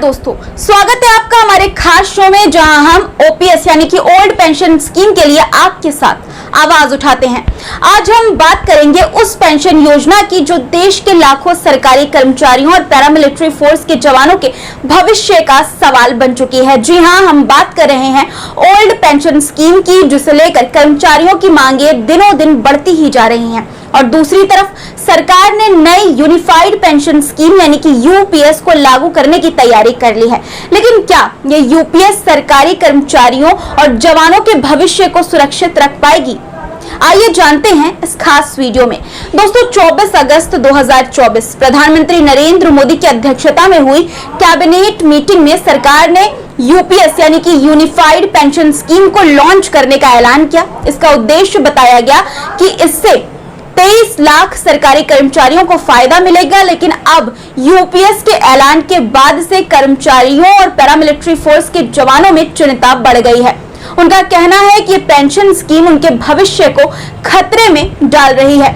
दोस्तों, स्वागत है आपका हमारे खास शो में, जहां हम ओपीएस यानी कि ओल्ड पेंशन स्कीम के लिए आपके साथ आवाज उठाते हैं। आज हम बात करेंगे उस पेंशन योजना की जो देश के लाखों सरकारी कर्मचारियों और पैरामिलिट्री फोर्स के जवानों के भविष्य का सवाल बन चुकी है। जी हां, हम बात कर रहे हैं ओल्ड पेंशन स्कीम की, जिसे लेकर कर्मचारियों की मांगे दिनों दिन बढ़ती ही जा रही हैं। और दूसरी तरफ सरकार ने नई यूनिफाइड पेंशन स्कीम यानी कि यूपीएस को लागू करने की तैयारी कर ली है। लेकिन क्या ये यूपीएस सरकारी कर्मचारियों और जवानों के भविष्य को सुरक्षित रख पाएगी? आइए जानते हैं इस खास वीडियो में। दोस्तों, 24 अगस्त 2024 प्रधानमंत्री नरेंद्र मोदी की अध्यक्षता में हुई कैबिनेट मीटिंग में सरकार ने यूपीएस यानी कि यूनिफाइड पेंशन स्कीम को लॉन्च करने का ऐलान किया। इसका उद्देश्य बताया गया कि इससे 23 लाख सरकारी कर्मचारियों को फायदा मिलेगा। लेकिन अब यूपीएस के ऐलान के बाद से कर्मचारियों और पैरामिलिट्री फोर्स के जवानों में चिंता बढ़ गई है। उनका कहना है कि पेंशन स्कीम उनके भविष्य को खतरे में डाल रही है,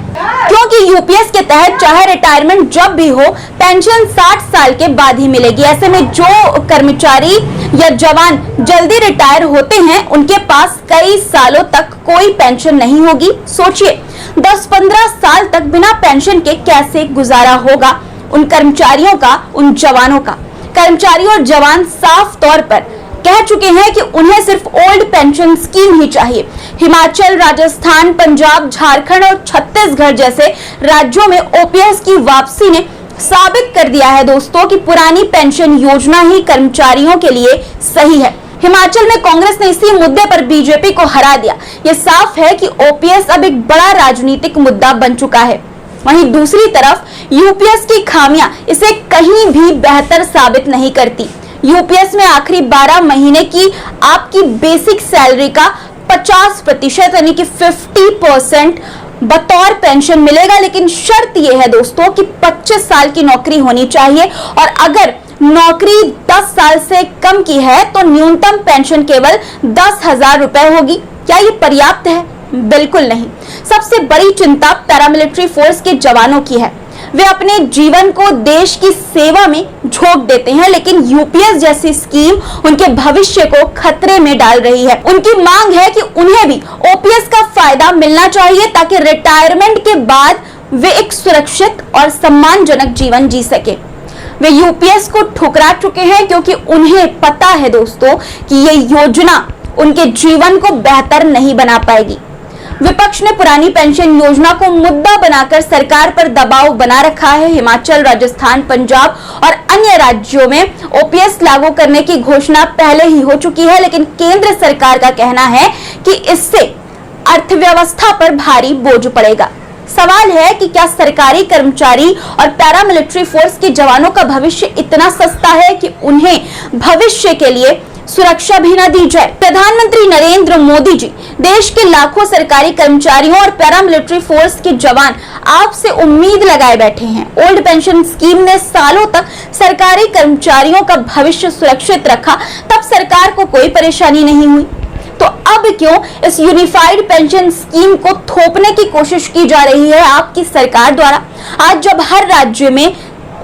क्योंकि यूपीएस के तहत चाहे रिटायरमेंट जब भी हो, पेंशन 60 साल के बाद ही मिलेगी। ऐसे में जो कर्मचारी या जवान जल्दी रिटायर होते हैं, उनके पास कई सालों तक कोई पेंशन नहीं होगी। सोचिए, 10-15 साल तक बिना पेंशन के कैसे गुजारा होगा उन कर्मचारियों का, उन जवानों का। कर्मचारी और जवान साफ तौर पर कह चुके हैं कि उन्हें सिर्फ ओल्ड पेंशन स्कीम ही चाहिए। हिमाचल, राजस्थान, पंजाब, झारखंड और छत्तीसगढ़ जैसे राज्यों में ओपीएस की वापसी ने साबित कर दिया है दोस्तों कि पुरानी पेंशन योजना ही कर्मचारियों के लिए सही है। हिमाचल में कांग्रेस ने इसी मुद्दे पर बीजेपी को हरा दिया। यह साफ है कि ओपीएस अब एक बड़ा राजनीतिक मुद्दा बन चुका है। वहीं दूसरी तरफ यूपीएस की खामियां इसे कहीं भी बेहतर साबित नहीं करती। यूपीएस में आखिरी 12 महीने की आपकी बेसिक सैलरी का 50% यानी कि 50% बतौर पेंशन मिलेगा। लेकिन शर्त यह है दोस्तों कि 25 साल की नौकरी होनी चाहिए, और अगर नौकरी 10 साल से कम की है तो न्यूनतम पेंशन केवल 10,000 रुपए होगी। क्या ये पर्याप्त है? बिल्कुल नहीं। सबसे बड़ी चिंता पैरामिलिट्री फोर्स के जवानों की है। वे अपने जीवन को देश की सेवा में झोंक देते हैं, लेकिन यूपीएस जैसी स्कीम उनके भविष्य को खतरे में डाल रही है। उनकी मांग है कि उन्हें भी ओपीएस का फायदा मिलना चाहिए, ताकि रिटायरमेंट के बाद वे एक सुरक्षित और सम्मानजनक जीवन जी सके। वे यूपीएस को ठुकरा चुके हैं, क्योंकि उन्हें पता है दोस्तों कि ये योजना उनके जीवन को बेहतर नहीं बना पाएगी। विपक्ष ने पुरानी पेंशन योजना को मुद्दा बनाकर सरकार पर दबाव बना रखा है। हिमाचल, राजस्थान, पंजाब और अन्य राज्यों में ओपीएस लागू करने की घोषणा पहले ही हो चुकी है, लेकिन केंद्र सरकार का कहना है कि इससे अर्थव्यवस्था पर भारी बोझ पड़ेगा। सवाल है कि क्या सरकारी कर्मचारी और पैरामिलिट्री फोर्स के जवानों का भविष्य इतना सस्ता है कि उन्हें भविष्य के लिए सुरक्षा भी न दी जाए? प्रधानमंत्री नरेंद्र मोदी जी देश के लाखों सरकारी कर्मचारियों और पैरामिलिट्री फोर्स के जवान आपसे उम्मीद लगाए बैठे हैं। ओल्ड पेंशन स्कीम ने सालों तक सरकारी कर्मचारियों का भविष्य सुरक्षित रखा, तब सरकार को कोई परेशानी नहीं हुई। तो अब क्यों इस यूनिफाइड पेंशन स्कीम को थोपने की कोशिश की जा रही है आपकी सरकार द्वारा? आज जब हर राज्य में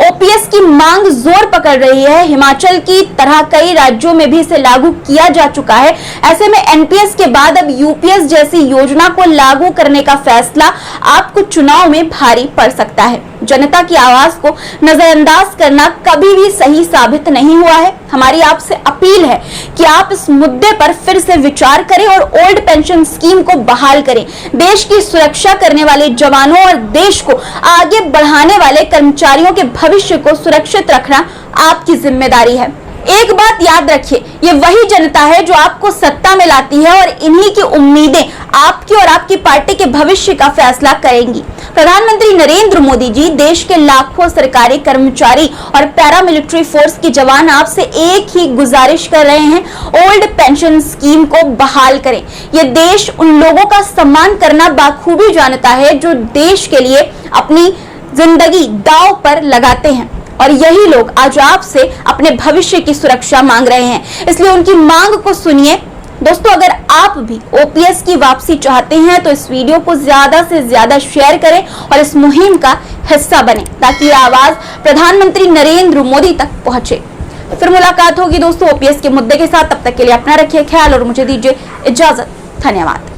ओपीएस की मांग जोर पकड़ रही है, हिमाचल की तरह कई राज्यों में भी इसे लागू किया जा चुका है, ऐसे में एनपीएस के बाद अब यूपीएस जैसी योजना को लागू करने का फैसला आपको चुनाव में भारी पड़ सकता है। जनता की आवाज को नजरअंदाज करना कभी भी सही साबित नहीं हुआ है। हमारी आपसे अपील है कि आप इस मुद्दे पर फिर से विचार करें और ओल्ड पेंशन स्कीम को बहाल करें। देश की सुरक्षा करने वाले जवानों और देश को आगे बढ़ाने वाले कर्मचारियों के भविष्य को सुरक्षित रखना आपकी जिम्मेदारी है। एक बात याद रखिए, ये वही जनता है जो आपको सत्ता में लाती है, और इन्हीं की उम्मीदें आपकी और आपकी पार्टी के भविष्य का फैसला करेंगी। प्रधानमंत्री नरेंद्र मोदी जी देश के लाखों सरकारी कर्मचारी और पैरामिलिट्री फोर्स के जवान आपसे एक ही गुजारिश कर रहे हैं, ओल्ड पेंशन स्कीम को बहाल करें। ये देश उन लोगों का सम्मान करना बाखूबी जानता है जो देश के लिए अपनी जिंदगी दांव पर लगाते हैं, और यही लोग आज आपसे अपने भविष्य की सुरक्षा मांग रहे हैं। इसलिए उनकी मांग को सुनिए। दोस्तों, अगर आप भी ओपीएस की वापसी चाहते हैं तो इस वीडियो को ज्यादा से ज्यादा शेयर करें और इस मुहिम का हिस्सा बने, ताकि आवाज प्रधानमंत्री नरेंद्र मोदी तक पहुंचे। फिर मुलाकात होगी दोस्तों ओपीएस के मुद्दे के साथ। तब तक के लिए अपना रखिए ख्याल और मुझे दीजिए इजाजत। धन्यवाद।